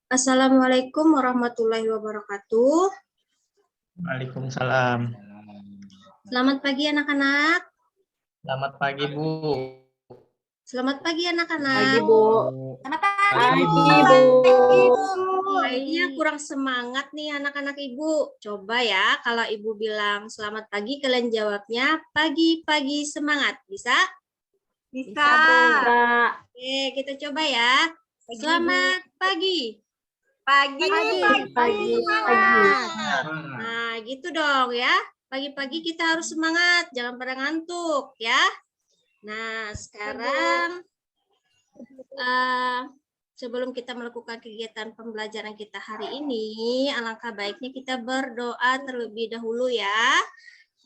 Assalamualaikum warahmatullahi wabarakatuh. Waalaikumsalam. Selamat pagi anak-anak. Selamat pagi, Bu. Selamat pagi anak-anak. Pagi, Bu. Selamat pagi, Bu. Kayaknya kurang semangat nih anak-anak Ibu. Coba ya, kalau Ibu bilang selamat pagi, kalian jawabnya pagi-pagi semangat. Bisa? Bisa. Oke, kita coba ya. Selamat pagi. Pagi. Nah, gitu dong ya. Pagi-pagi kita harus semangat, jangan pada ngantuk ya. Nah, sekarang sebelum kita melakukan kegiatan pembelajaran kita hari ini, alangkah baiknya kita berdoa terlebih dahulu ya.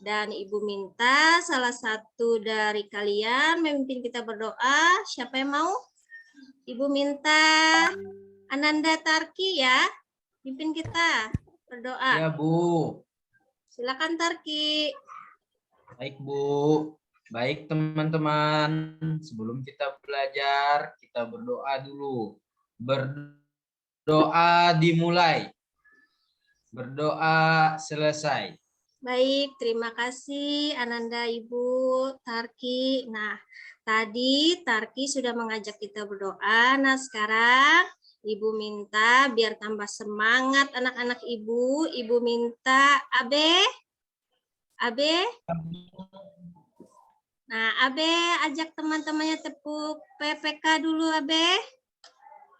Dan Ibu minta salah satu dari kalian memimpin kita berdoa. Siapa yang mau? Ibu minta Ananda Tarki ya, pimpin kita berdoa. Ya, Bu. Silakan Tarki. Baik, Bu. Baik, teman-teman. Sebelum kita belajar, kita berdoa dulu. Berdoa dimulai. Berdoa selesai. Baik, terima kasih Ananda Ibu Tarki. Nah, tadi Tarki sudah mengajak kita berdoa. Nah, sekarang Ibu minta biar tambah semangat anak-anak Ibu. Ibu minta Abe. Nah, Abe ajak teman-temannya tepuk PPK dulu, Abe.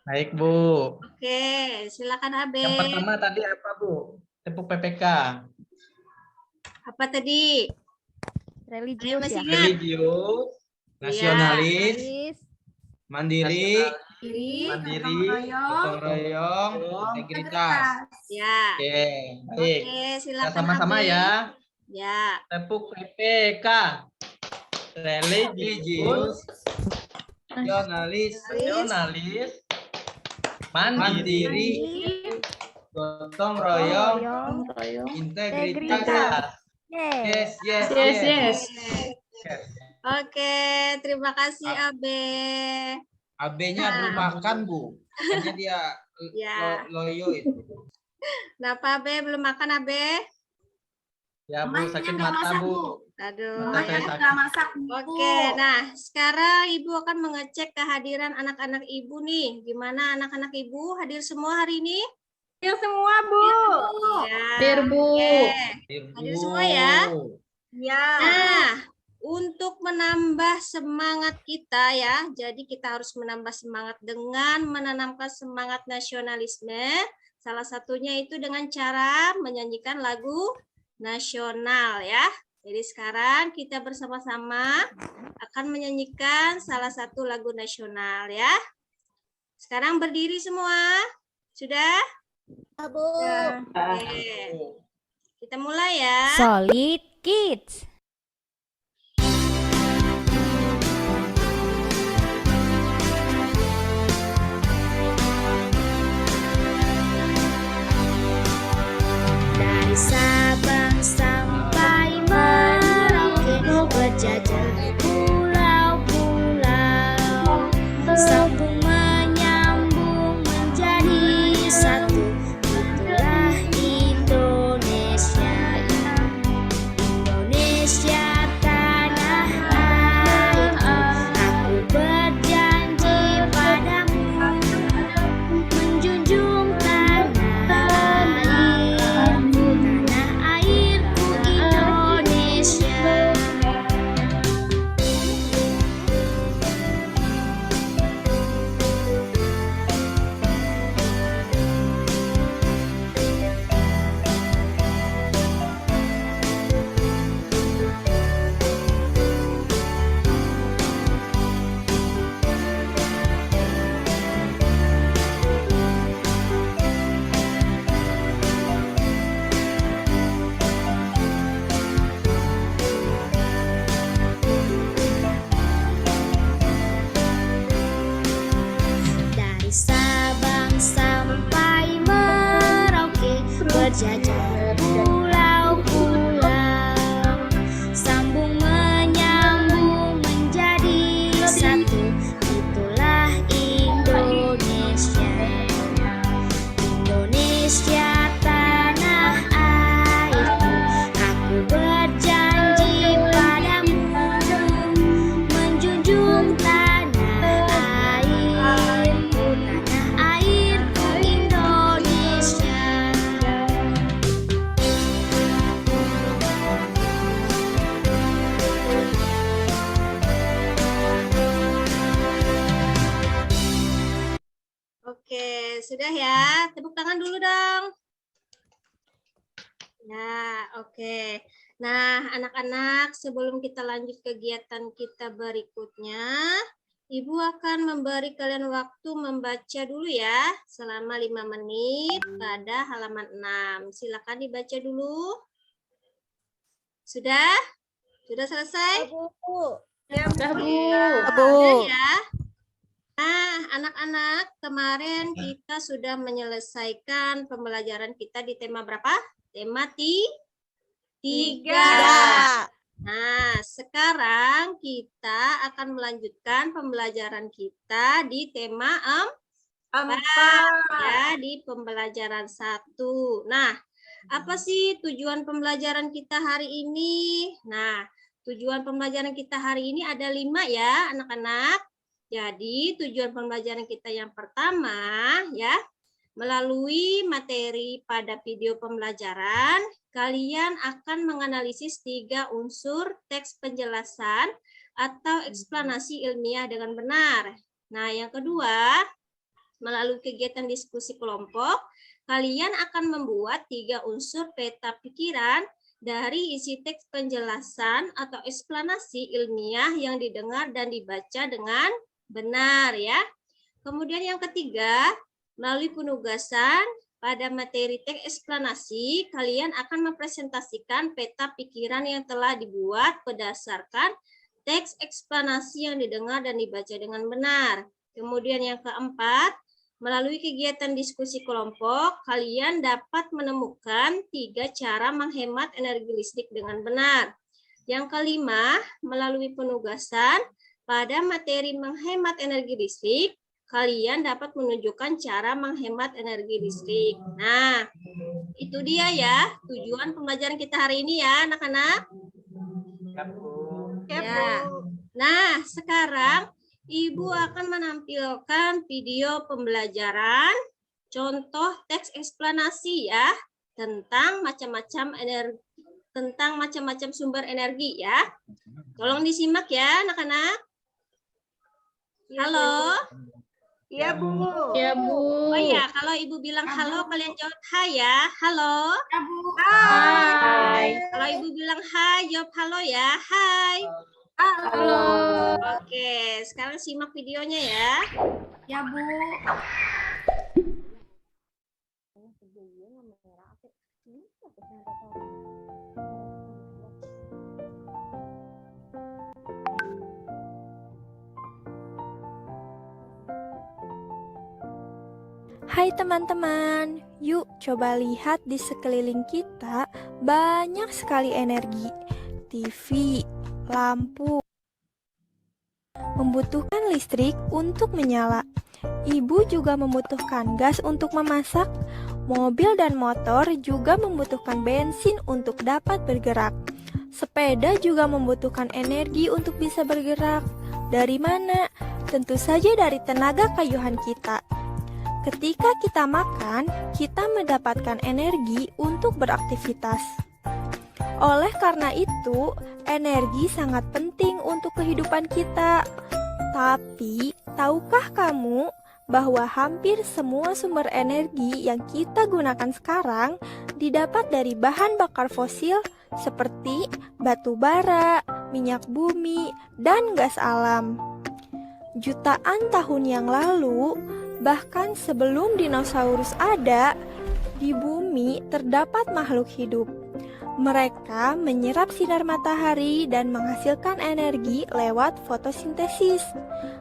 Baik, Bu. Oke, silakan Abe. Yang pertama tadi apa, Bu? Tepuk PPK. Apa tadi? Religius ya. Religius, Nasionalis, mandiri, gotong royong, integritas. Ya. Oke, baik. Oke, Kita silakan sama-sama Abe. ya. Ya. Tepuk PPK. Religius, nasionalis, mandiri, gotong royong, integritas. Yes. Oke, terima kasih Abe. AB-nya belum makan, Bu. Makanya dia Ya. loyo itu. Kenapa Abe belum makan Abe? Ya, Bu, sakit mata, Bu. Aduh. Mata saya sakit. masak. Oke, nah sekarang Ibu akan mengecek kehadiran anak-anak Ibu nih. Gimana anak-anak Ibu hadir semua hari ini? Hadir semua, Bu. Ya. Hadir, Bu. Oke. Hadir, Hadir Bu. semua ya. Ya. Nah, untuk menambah semangat kita ya, jadi kita harus menambah semangat dengan menanamkan semangat nasionalisme. Salah satunya itu dengan cara menyanyikan lagu nasional ya. Jadi sekarang kita bersama-sama akan menyanyikan salah satu lagu nasional ya. Sekarang berdiri semua. Sudah? Oke. Kita mulai ya. Solid Kids. Dari Sabang sampai Merauke berjajah pulau-pulau, sambung menyambung menjadi satu. Itulah Indonesia. Indonesia Oke, sudah ya. Tepuk tangan dulu dong. Ya, oke. Nah, anak-anak, sebelum kita lanjut kegiatan kita berikutnya, Ibu akan memberi kalian waktu membaca dulu ya, selama 5 menit pada halaman 6. Silakan dibaca dulu. Sudah? Sudah selesai? Ya, Bu. Sudah ya. Nah, anak-anak, kemarin kita sudah menyelesaikan pembelajaran kita di tema berapa? Tema 3. Nah, sekarang kita akan melanjutkan pembelajaran kita di tema 4 ya, di pembelajaran 1. Nah, apa sih tujuan pembelajaran kita hari ini? Nah, tujuan pembelajaran kita hari ini ada 5 ya, anak-anak. Jadi, tujuan pembelajaran kita yang pertama ya, melalui materi pada video pembelajaran, kalian akan menganalisis 3 unsur teks penjelasan atau eksplanasi ilmiah dengan benar. Nah, yang kedua, melalui kegiatan diskusi kelompok, kalian akan membuat 3 unsur peta pikiran dari isi teks penjelasan atau eksplanasi ilmiah yang didengar dan dibaca dengan benar ya. Kemudian yang ketiga, melalui penugasan pada materi teks eksplanasi, kalian akan mempresentasikan peta pikiran yang telah dibuat berdasarkan teks eksplanasi yang didengar dan dibaca dengan benar. Kemudian yang keempat, melalui kegiatan diskusi kelompok, kalian dapat menemukan 3 cara menghemat energi listrik dengan benar. Yang kelima, melalui penugasan pada materi menghemat energi listrik, kalian dapat menunjukkan cara menghemat energi listrik. Nah, itu dia ya tujuan pembelajaran kita hari ini ya, anak-anak. Ya, Bu. Ya. Nah, sekarang Ibu akan menampilkan video pembelajaran contoh teks eksplanasi ya tentang macam-macam energi, tentang macam-macam sumber energi ya. Tolong disimak ya, anak-anak. Halo. Iya, Bu. Ya, Bu. Oh iya, kalau Ibu bilang halo, kalian jawab hai ya. Halo. Ya, Bu. Hai. Kalau Ibu bilang hai, jawab halo ya. Hai. Halo. Oke, sekarang simak videonya ya. Ya, Bu. Hai teman-teman, yuk coba lihat di sekeliling kita banyak sekali energi. TV, lampu, membutuhkan listrik untuk menyala. Ibu juga membutuhkan gas untuk memasak. Mobil dan motor juga membutuhkan bensin untuk dapat bergerak. Sepeda juga membutuhkan energi untuk bisa bergerak. Dari mana? Tentu saja dari tenaga kayuhan kita. Ketika kita makan, kita mendapatkan energi untuk beraktivitas. Oleh karena itu, energi sangat penting untuk kehidupan kita. Tapi, tahukah kamu bahwa hampir semua sumber energi yang kita gunakan sekarang didapat dari bahan bakar fosil seperti batu bara, minyak bumi, dan gas alam? Jutaan tahun yang lalu, bahkan sebelum dinosaurus ada, di bumi terdapat makhluk hidup. Mereka menyerap sinar matahari dan menghasilkan energi lewat fotosintesis.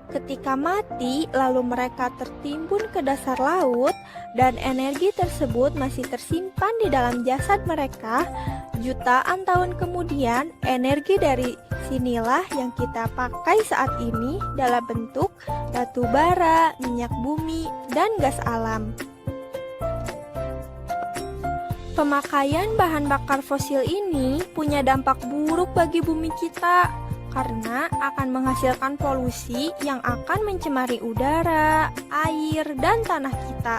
Ketika mati, lalu mereka tertimbun ke dasar laut dan energi tersebut masih tersimpan di dalam jasad mereka. Jutaan tahun kemudian, energi dari sinilah yang kita pakai saat ini dalam bentuk batu bara, minyak bumi, dan gas alam. Pemakaian bahan bakar fosil ini punya dampak buruk bagi bumi kita karena akan menghasilkan polusi yang akan mencemari udara, air, dan tanah kita,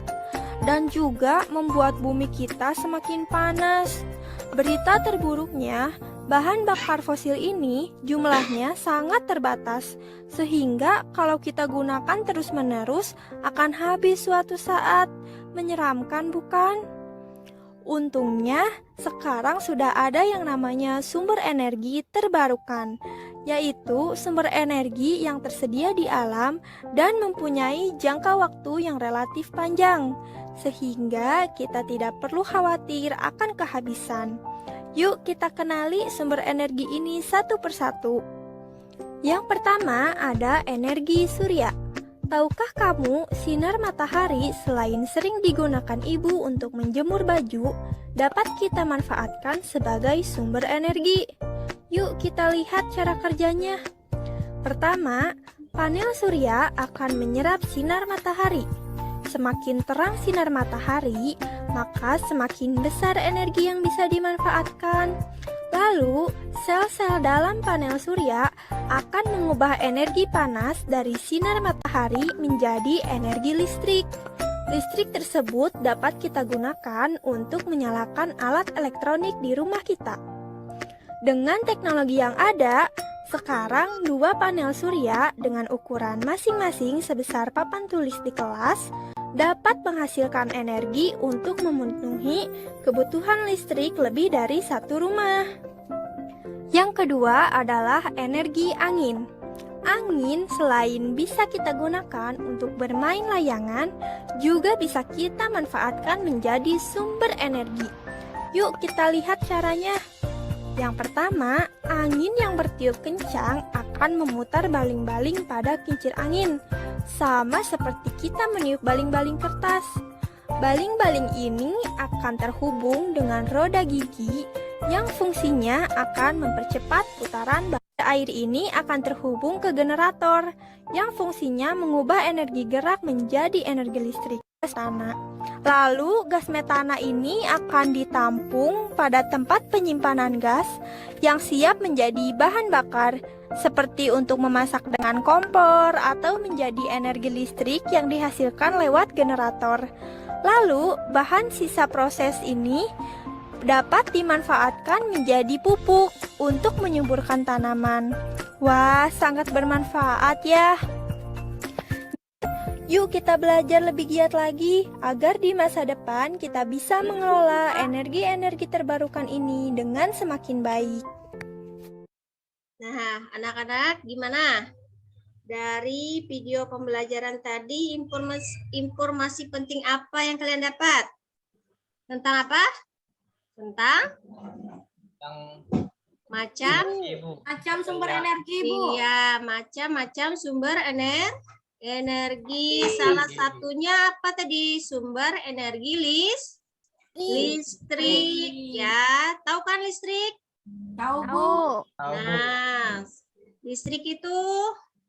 dan juga membuat bumi kita semakin panas. Berita terburuknya, Bahan bakar fosil ini jumlahnya sangat terbatas, sehingga kalau kita gunakan terus-menerus akan habis suatu saat. Menyeramkan bukan? Untungnya, sekarang sudah ada yang namanya sumber energi terbarukan, yaitu sumber energi yang tersedia di alam dan mempunyai jangka waktu yang relatif panjang, sehingga kita tidak perlu khawatir akan kehabisan. Yuk kita kenali sumber energi ini satu persatu. Yang pertama ada energi surya. Tahukah kamu, sinar matahari selain sering digunakan ibu untuk menjemur baju, dapat kita manfaatkan sebagai sumber energi. Yuk kita lihat cara kerjanya. Pertama, panel surya akan menyerap sinar matahari. Semakin terang sinar matahari, maka semakin besar energi yang bisa dimanfaatkan. Lalu, sel-sel dalam panel surya akan mengubah energi panas dari sinar matahari menjadi energi listrik. Listrik tersebut dapat kita gunakan untuk menyalakan alat elektronik di rumah kita. Dengan teknologi yang ada, sekarang 2 panel surya dengan ukuran masing-masing sebesar papan tulis di kelas dapat menghasilkan energi untuk memenuhi kebutuhan listrik lebih dari satu rumah. Yang kedua adalah energi angin. Angin selain bisa kita gunakan untuk bermain layangan, juga bisa kita manfaatkan menjadi sumber energi. Yuk kita lihat caranya. Yang pertama, angin yang bertiup kencang akan memutar baling-baling pada kincir angin, sama seperti kita meniup baling-baling kertas. Baling-baling ini akan terhubung dengan roda gigi yang fungsinya akan mempercepat putaran baling. Air ini akan terhubung ke generator yang fungsinya mengubah energi gerak menjadi energi listrik. Lalu gas metana ini akan ditampung pada tempat penyimpanan gas yang siap menjadi bahan bakar, seperti untuk memasak dengan kompor atau menjadi energi listrik yang dihasilkan lewat generator. Lalu bahan sisa proses ini dapat dimanfaatkan menjadi pupuk untuk menyuburkan tanaman. Wah, sangat bermanfaat ya. Yuk kita belajar lebih giat lagi agar di masa depan kita bisa mengelola energi-energi terbarukan ini dengan semakin baik. Nah, anak-anak gimana? Dari video pembelajaran tadi, informasi penting apa yang kalian dapat? Tentang apa? Tentang macam sumber energi, Bu. Iya, macam-macam sumber energi. Salah satunya apa tadi? Sumber energi listrik. Ya, tahu kan listrik? Tahu, Bu. Nah, listrik itu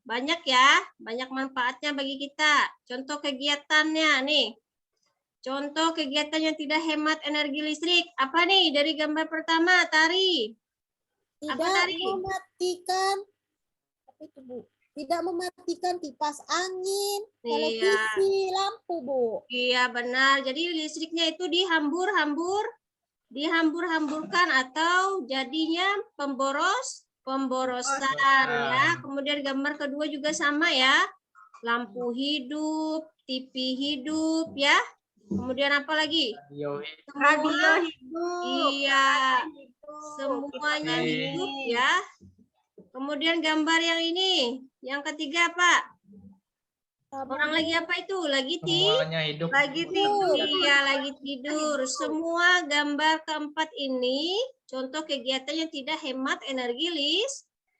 banyak ya, banyak manfaatnya bagi kita. Contoh kegiatannya nih. Contoh kegiatan yang tidak hemat energi listrik. Apa nih dari gambar pertama, Tari? Tidak mematikan kipas angin, televisi, lampu, Bu. Iya, benar. Jadi listriknya itu dihambur-hamburkan atau jadinya pemborosan ya. Kemudian gambar kedua juga sama ya. Lampu hidup, TV hidup ya. Kemudian apa lagi? Radio hidup. Iya. Semuanya hidup ya. Kemudian gambar yang ini, yang ketiga apa? Orang lagi apa itu? Lagi tidur. Iya, lagi tidur. Semua gambar keempat ini contoh kegiatan yang tidak hemat energi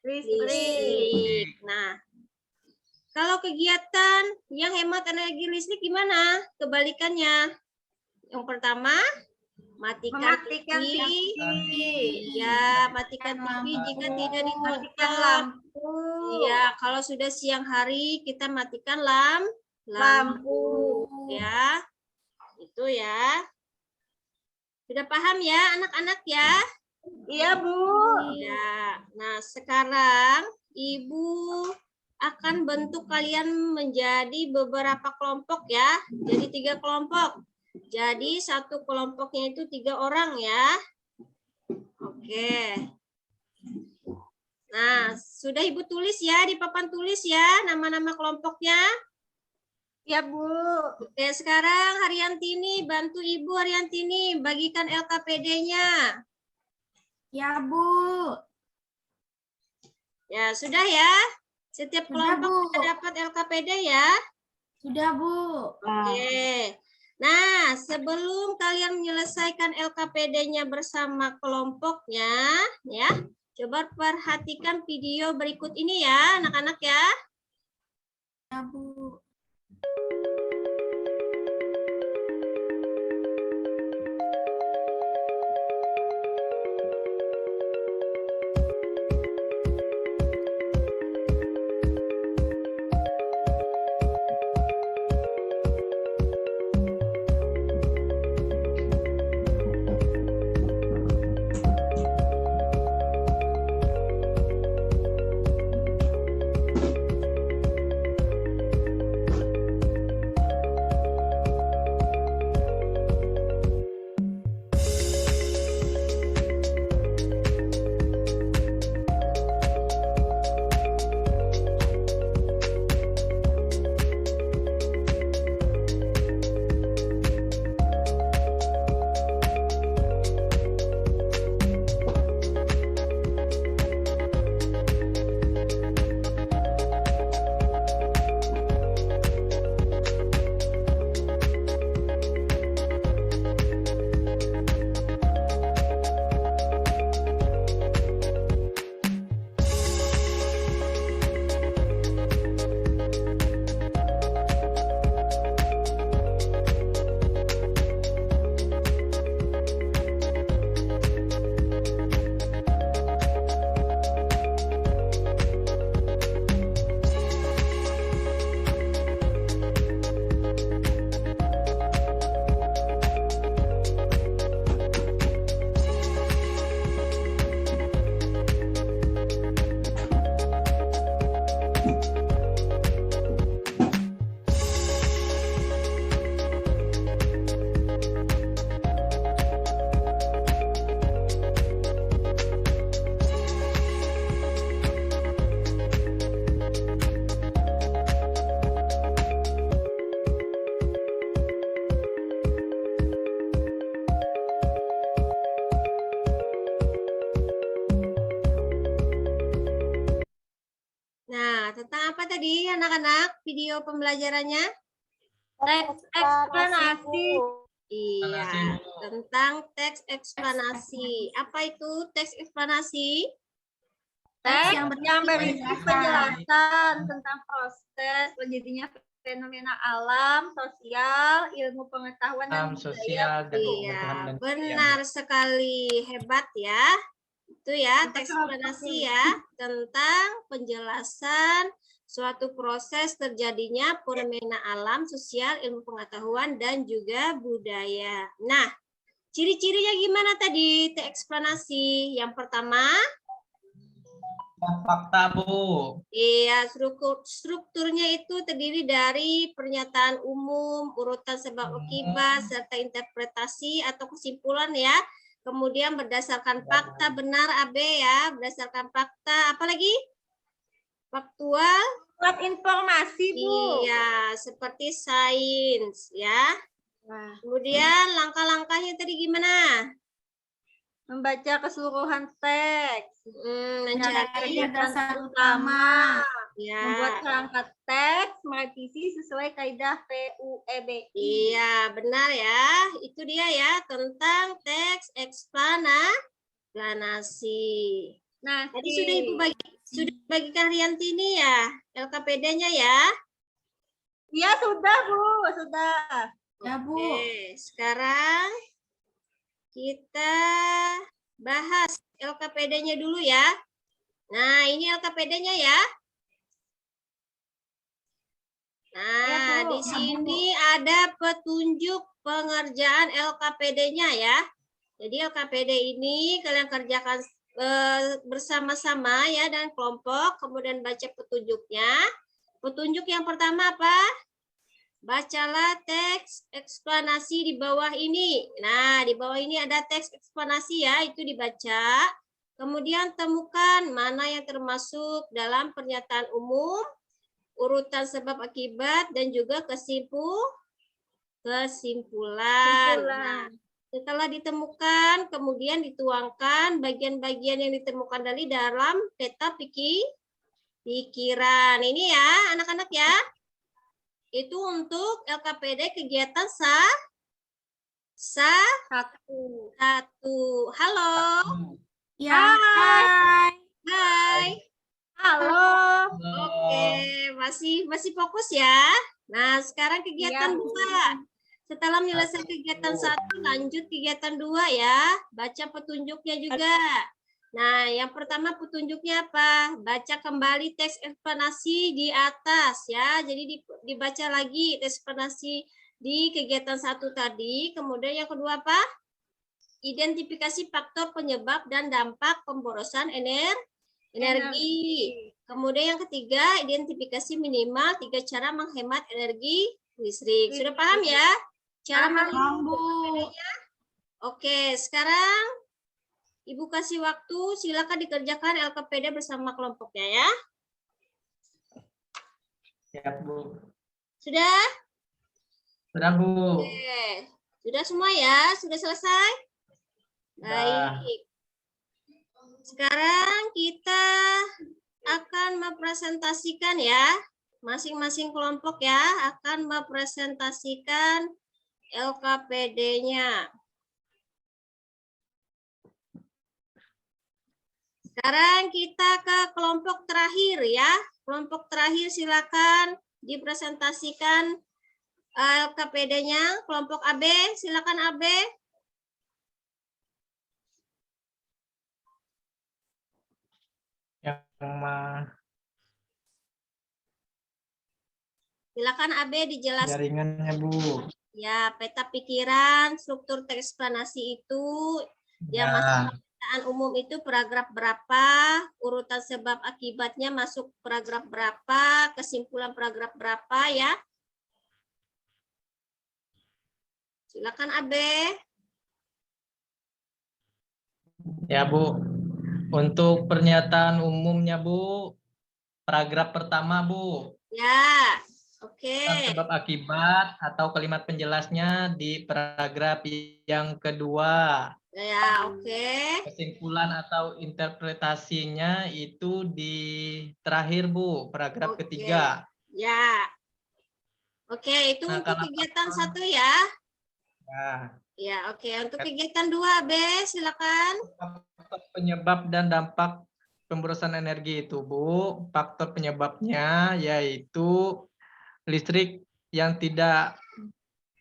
listrik. Nah, kalau kegiatan yang hemat energi listrik gimana? Kebalikannya. Yang pertama, matikan TV. Ya, matikan TV jika tidak dimatikan lampu. Iya, kalau sudah siang hari kita matikan lampu. Ya, itu ya. Sudah paham ya anak-anak ya? Iya, Bu. Iya. Nah, sekarang Ibu akan bentuk kalian menjadi beberapa kelompok ya. Jadi 3 kelompok. Jadi satu kelompoknya itu 3 orang ya. Oke. Nah, sudah Ibu tulis ya di papan tulis ya nama-nama kelompoknya. Ya, Bu. Oke, sekarang Haryantini, bantu Ibu Haryantini bagikan LKPD-nya. Ya, Bu. Ya, sudah ya. Setiap Sudah, kelompok Bu. kita dapat LKPD ya. Sudah, Bu. Oke. Nah, sebelum kalian menyelesaikan LKPD-nya bersama kelompoknya, ya, coba perhatikan video berikut ini ya, anak-anak ya. Ya, Bu. Nah, tentang apa tadi anak-anak video pembelajarannya? Teks eksplanasi. Iya, tentang teks eksplanasi. Apa itu teks eksplanasi? Teks yang berisi penjelasan tentang proses terjadinya fenomena alam, sosial, ilmu pengetahuan Alam dan sosial dan Iya, pengetahuan dan benar sekali. Hebat ya. Itu ya, teks eksplanasi ya, tentang penjelasan suatu proses terjadinya fenomena alam, sosial, ilmu pengetahuan, dan juga budaya. Nah, ciri-cirinya gimana tadi teks eksplanasi? Yang pertama, fakta, Bu. iya, strukturnya itu terdiri dari pernyataan umum, urutan sebab akibat, serta interpretasi atau kesimpulan ya. Kemudian berdasarkan fakta benar AB ya, berdasarkan fakta, apalagi? Faktual. Surat informasi, Bu. Iya, seperti sains ya. Kemudian langkah-langkahnya tadi gimana? Membaca keseluruhan teks. Mencari dasar utama. ya. Membuat kerangka teks, merevisi sesuai kaidah PUEBI. Iya, benar ya. Itu dia ya tentang teks eksplanasi. Nah, Tadi sudah Ibu bagikan Riantini ya, LKPD-nya ya. Iya, sudah, Bu. Sudah. Ya, Bu. Oke, sekarang kita bahas LKPD-nya dulu ya. Nah, ini LKPD-nya ya. Nah, Ya, Bu. di sini ada petunjuk pengerjaan LKPD-nya ya. Jadi LKPD ini kalian kerjakan bersama-sama ya dan kelompok, kemudian baca petunjuknya. Petunjuk yang pertama apa? Bacalah teks eksplanasi di bawah ini. Nah, di bawah ini ada teks eksplanasi ya, itu dibaca. Kemudian temukan mana yang termasuk dalam pernyataan umum, urutan sebab akibat, dan juga kesimpulan. Nah, setelah ditemukan, kemudian dituangkan bagian-bagian yang ditemukan dari dalam peta pikiran. Ini ya, anak-anak ya. Itu untuk LKPD kegiatan satu. Halo. Ya. Hai. Halo. Oke, masih fokus ya. Nah, sekarang kegiatan Iya, Bu. 2. Setelah menyelesaikan kegiatan 1, lanjut kegiatan 2 ya. Baca petunjuknya juga. Nah, yang pertama petunjuknya apa? Baca kembali teks eksplanasi di atas ya. Jadi dibaca lagi teks eksplanasi di kegiatan 1 tadi. Kemudian yang kedua apa? Identifikasi faktor penyebab dan dampak pemborosan energi. Kemudian yang ketiga, identifikasi minimal 3 cara menghemat energi listrik. Sudah paham ya? Cara menghemat energinya? Oke, sekarang Ibu kasih waktu, silakan dikerjakan LKPD bersama kelompoknya ya. Siap, Bu. Sudah? Sudah, Bu. Oke. Sudah semua ya? Sudah selesai? Sudah. Baik. Sekarang kita akan mempresentasikan ya. Masing-masing kelompok ya akan mempresentasikan LKPD-nya. Sekarang kita ke kelompok terakhir ya. Kelompok terakhir silakan dipresentasikan LKPD-nya. Kelompok AB, silakan AB. Silakan AB dijelaskan. Jaringannya, Bu. Ya, peta pikiran, struktur teks eksplanasi itu yang masuk pernyataan umum itu paragraf berapa, urutan sebab akibatnya masuk paragraf berapa, kesimpulan paragraf berapa ya. Silakan AB. Ya, Bu. Untuk pernyataan umumnya, Bu, paragraf pertama, Bu. Ya, oke. Sebab akibat atau kalimat penjelasnya di paragraf yang kedua. Ya, oke. Kesimpulan atau interpretasinya itu di terakhir, Bu, paragraf Oke. ketiga. Ya. Oke, itu Nah, untuk kalau kegiatan 1 ya. Nah, Ya, oke. Untuk kegiatan 2 AB, silakan. faktor penyebab dan dampak pemborosan energi itu, Bu. Faktor penyebabnya yaitu listrik yang tidak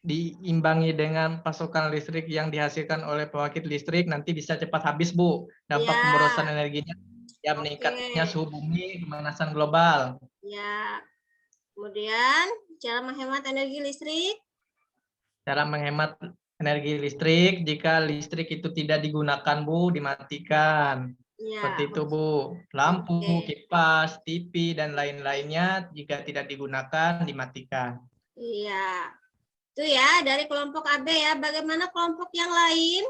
diimbangi dengan pasokan listrik yang dihasilkan oleh pembangkit listrik nanti bisa cepat habis, Bu. Dampak Ya. pemborosan energinya ya meningkatnya suhu bumi, pemanasan global. Ya. Kemudian cara menghemat energi listrik. Cara menghemat energi listrik, jika listrik itu tidak digunakan, Bu, dimatikan. Ya. Seperti itu, Bu. Lampu, Oke. kipas, TV, dan lain-lainnya jika tidak digunakan, dimatikan. Iya. Itu ya dari kelompok AB ya. Bagaimana kelompok yang lain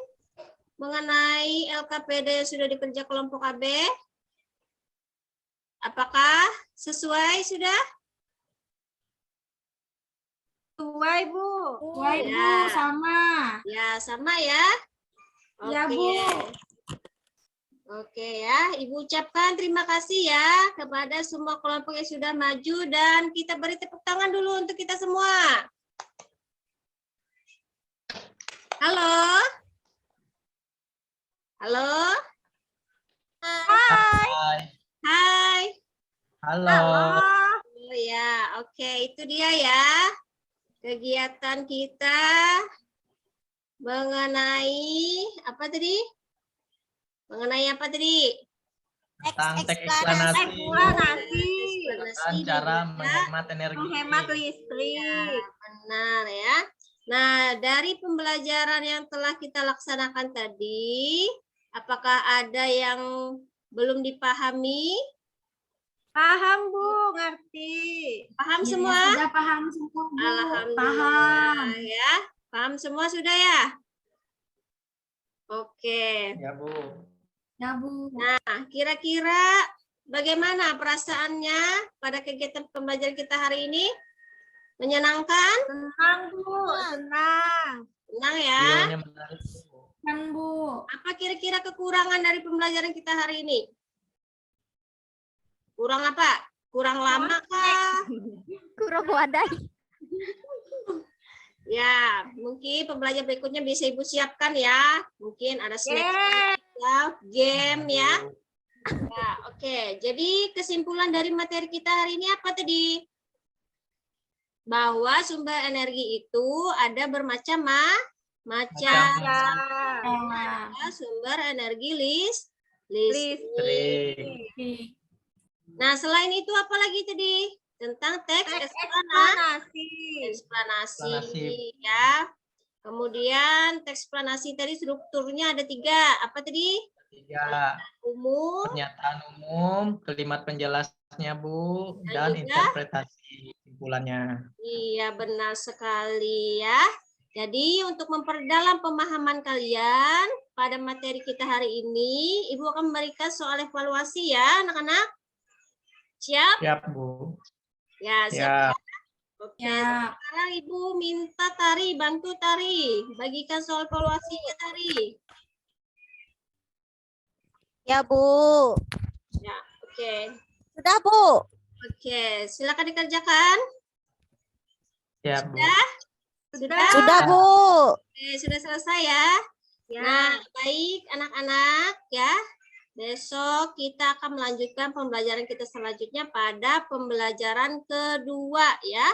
mengenai LKPD yang sudah dikerja kelompok AB? Apakah sesuai sudah? Sesuai, Bu. Sesuai, Bu, Ya. sama. Ya, sama ya. Ya, Bu. Oke ya, Ibu ucapkan terima kasih ya kepada semua kelompok yang sudah maju dan kita beri tepuk tangan dulu untuk kita semua. Halo? Halo? Hai. Hai. Halo. Oh ya, oke itu dia ya. Kegiatan kita mengenai apa tadi? Mengenai apa tadi? Tentang teks eksplanasi. Eksplanasi. Cara dan juga menghemat energi. Menghemat Ya, listrik. benar ya. Nah, dari pembelajaran yang telah kita laksanakan tadi, apakah ada yang belum dipahami? Paham, Bu. Ngerti. Paham Ya, semua? sudah paham semua, Bu. Alhamdulillah Paham. ya. Paham semua sudah ya? Oke. Ya, Bu. Ya, Bu. Nah, kira-kira bagaimana perasaannya pada kegiatan pembelajaran kita hari ini? Menyenangkan? Senang, Bu. Senang. Senang ya? Videonya menarik, Bu. Kan, Bu. Apa kira-kira kekurangan dari pembelajaran kita hari ini? Kurang apa? Kurang lama kah? Kurang wadai. Ya, mungkin pembelajaran berikutnya bisa Ibu siapkan ya. Mungkin ada snack, game ya. Ya, oke. Jadi kesimpulan dari materi kita hari ini apa tadi? Bahwa sumber energi itu ada bermacam-macam. Ada sumber energi listrik. Listrik. Nah, selain itu apa lagi tadi? Tentang teks Eksplanasi. eksplanasi ya. Kemudian teks eksplanasi tadi strukturnya ada 3. Apa tadi? 3. Umum, Pernyataan umum, kalimat penjelasnya, Bu, dan juga interpretasi kesimpulannya. iya benar sekali ya. Jadi untuk memperdalam pemahaman kalian pada materi kita hari ini, Ibu akan memberikan soal evaluasi ya, anak-anak. Siap? Siap, Bu. Ya, Ya. siap. Oke, Ya. sekarang Ibu minta Tari, bantu Tari. Bagikan soal evaluasinya Tari. Ya, Bu. Ya, oke. Sudah, Bu. Oke, silakan dikerjakan. Ya, Bu. Sudah? Sudah, Bu. Oke, sudah selesai ya. Nah, baik anak-anak ya. Besok kita akan melanjutkan pembelajaran kita selanjutnya pada pembelajaran kedua ya.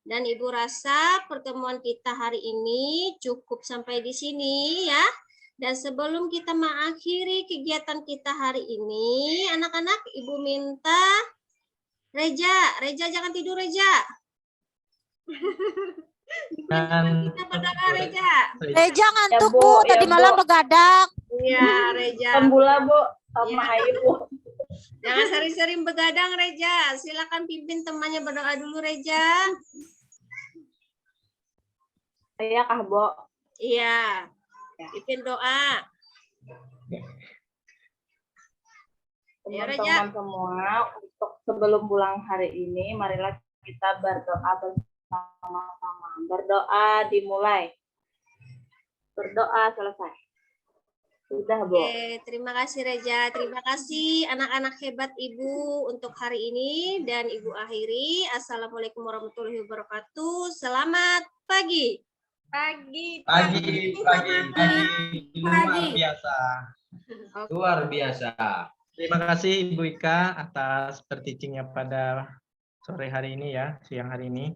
Dan Ibu rasa pertemuan kita hari ini cukup sampai di sini ya. Dan sebelum kita mengakhiri kegiatan kita hari ini, anak-anak Ibu minta Reja jangan tidur Reja. Dan Kita berdoa Reja. Reja ngantuk, Bu. Tadi malam begadang. Iya Reja. Pembula, Bu. Iya. Sama Ayu. Jangan sering-sering begadang, Reja. Silakan pimpin temannya berdoa dulu, Reja. Iya, Kah, Bo. Iya. Pimpin doa. Ya, Reja. Teman-teman semua, untuk sebelum pulang hari ini, marilah kita berdoa bersama-sama. Berdoa dimulai. Berdoa selesai. Sudah, Bu. Oke, terima kasih Reja. Terima kasih anak-anak hebat Ibu untuk hari ini dan Ibu akhiri. Assalamualaikum warahmatullahi wabarakatuh. Selamat pagi. Pagi. Luar biasa. Luar biasa. Terima kasih Ibu Ika atas per teaching-nya pada sore hari ini ya, siang hari ini.